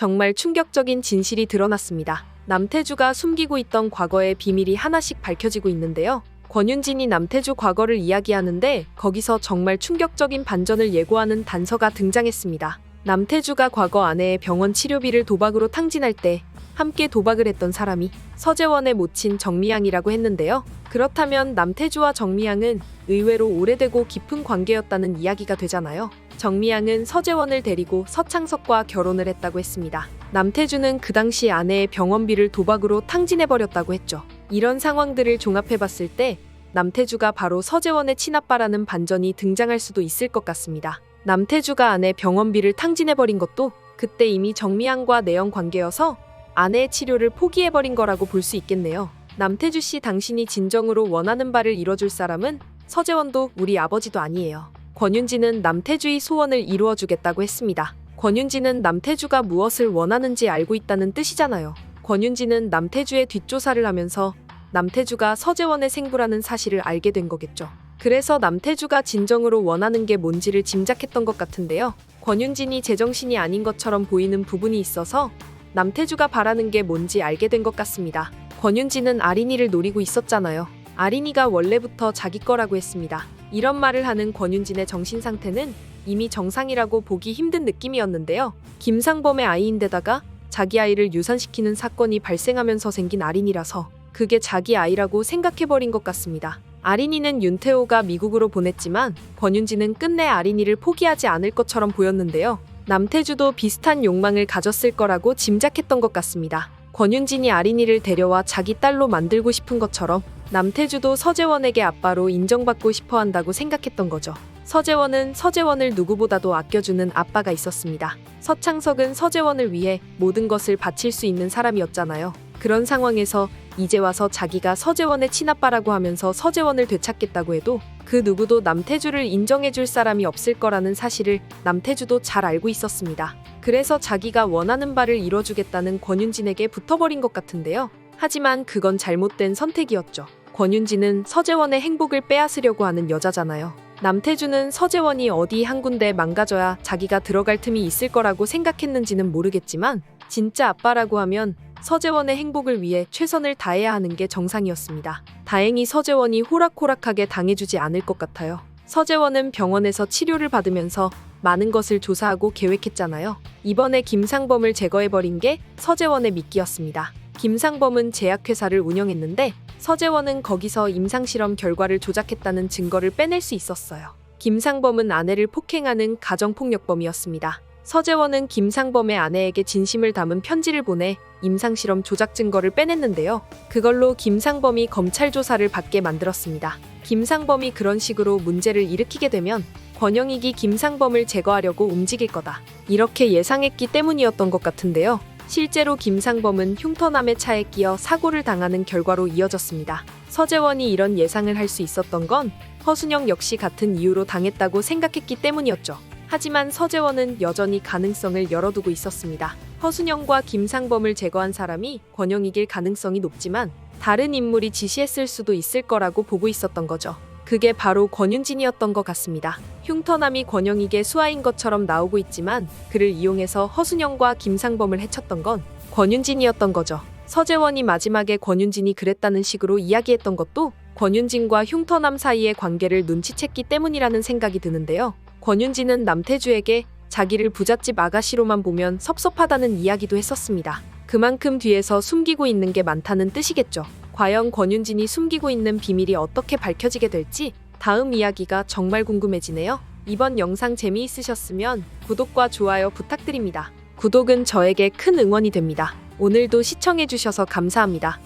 정말 충격적인 진실이 드러났습니다. 남태주가 숨기고 있던 과거의 비밀이 하나씩 밝혀지고 있는데요. 권윤진이 남태주 과거를 이야기하는데 거기서 정말 충격적인 반전을 예고하는 단서가 등장했습니다. 남태주가 과거 아내의 병원 치료비를 도박으로 탕진할 때 함께 도박을 했던 사람이 서재원의 모친 정미향이라고 했는데요. 그렇다면 남태주와 정미향은 의외로 오래되고 깊은 관계였다는 이야기가 되잖아요. 정미향은 서재원을 데리고 서창석과 결혼을 했다고 했습니다. 남태주는 그 당시 아내의 병원비를 도박으로 탕진해버렸다고 했죠. 이런 상황들을 종합해봤을 때 남태주가 바로 서재원의 친아빠라는 반전이 등장할 수도 있을 것 같습니다. 남태주가 아내 병원비를 탕진해버린 것도 그때 이미 정미향과 내연 관계여서 아내의 치료를 포기해버린 거라고 볼 수 있겠네요. 남태주 씨, 당신이 진정으로 원하는 바를 이뤄줄 사람은 서재원도 우리 아버지도 아니에요. 권윤진은 남태주의 소원을 이루어주겠다고 했습니다. 권윤진은 남태주가 무엇을 원하는지 알고 있다는 뜻이잖아요. 권윤진은 남태주의 뒷조사를 하면서 남태주가 서재원의 생부라는 사실을 알게 된 거겠죠. 그래서 남태주가 진정으로 원하는 게 뭔지를 짐작했던 것 같은데요. 권윤진이 제정신이 아닌 것처럼 보이는 부분이 있어서 남태주가 바라는 게 뭔지 알게 된 것 같습니다. 권윤진은 아린이를 노리고 있었잖아요. 아린이가 원래부터 자기 거라고 했습니다. 이런 말을 하는 권윤진의 정신 상태는 이미 정상이라고 보기 힘든 느낌이었는데요. 김상범의 아이인데다가 자기 아이를 유산시키는 사건이 발생하면서 생긴 아린이라서 그게 자기 아이라고 생각해버린 것 같습니다. 아린이는 윤태호가 미국으로 보냈지만 권윤진은 끝내 아린이를 포기하지 않을 것처럼 보였는데요. 남태주도 비슷한 욕망을 가졌을 거라고 짐작했던 것 같습니다. 권윤진이 아린이를 데려와 자기 딸로 만들고 싶은 것처럼 남태주도 서재원에게 아빠로 인정받고 싶어 한다고 생각했던 거죠. 서재원은 서재원을 누구보다도 아껴주는 아빠가 있었습니다. 서창석은 서재원을 위해 모든 것을 바칠 수 있는 사람이었잖아요. 그런 상황에서 이제 와서 자기가 서재원의 친아빠라고 하면서 서재원을 되찾겠다고 해도 그 누구도 남태주를 인정해줄 사람이 없을 거라는 사실을 남태주도 잘 알고 있었습니다. 그래서 자기가 원하는 바를 이뤄주겠다는 권윤진에게 붙어버린 것 같은데요. 하지만 그건 잘못된 선택이었죠. 권윤진은 서재원의 행복을 빼앗으려고 하는 여자잖아요. 남태주는 서재원이 어디 한 군데 망가져야 자기가 들어갈 틈이 있을 거라고 생각했는지는 모르겠지만 진짜 아빠라고 하면 서재원의 행복을 위해 최선을 다해야 하는 게 정상이었습니다. 다행히 서재원이 호락호락하게 당해주지 않을 것 같아요. 서재원은 병원에서 치료를 받으면서 많은 것을 조사하고 계획했잖아요. 이번에 김상범을 제거해버린 게 서재원의 미끼였습니다. 김상범은 제약회사를 운영했는데 서재원은 거기서 임상실험 결과를 조작했다는 증거를 빼낼 수 있었어요. 김상범은 아내를 폭행하는 가정폭력범이었습니다. 서재원은 김상범의 아내에게 진심을 담은 편지를 보내 임상실험 조작 증거를 빼냈는데요. 그걸로 김상범이 검찰 조사를 받게 만들었습니다. 김상범이 그런 식으로 문제를 일으키게 되면 권영익이 김상범을 제거하려고 움직일 거다. 이렇게 예상했기 때문이었던 것 같은데요. 실제로 김상범은 흉터남의 차에 끼어 사고를 당하는 결과로 이어졌습니다. 서재원이 이런 예상을 할 수 있었던 건 허순영 역시 같은 이유로 당했다고 생각했기 때문이었죠. 하지만 서재원은 여전히 가능성을 열어두고 있었습니다. 허순영과 김상범을 제거한 사람이 권영익일 가능성이 높지만 다른 인물이 지시했을 수도 있을 거라고 보고 있었던 거죠. 그게 바로 권윤진이었던 것 같습니다. 흉터남이 권영익의 수하인 것처럼 나오고 있지만 그를 이용해서 허순영과 김상범을 해쳤던 건 권윤진이었던 거죠. 서재원이 마지막에 권윤진이 그랬다는 식으로 이야기했던 것도 권윤진과 흉터남 사이의 관계를 눈치챘기 때문이라는 생각이 드는데요. 권윤진은 남태주에게 자기를 부잣집 아가씨로만 보면 섭섭하다는 이야기도 했었습니다. 그만큼 뒤에서 숨기고 있는 게 많다는 뜻이겠죠. 과연 권윤진이 숨기고 있는 비밀이 어떻게 밝혀지게 될지 다음 이야기가 정말 궁금해지네요. 이번 영상 재미있으셨으면 구독과 좋아요 부탁드립니다. 구독은 저에게 큰 응원이 됩니다. 오늘도 시청해주셔서 감사합니다.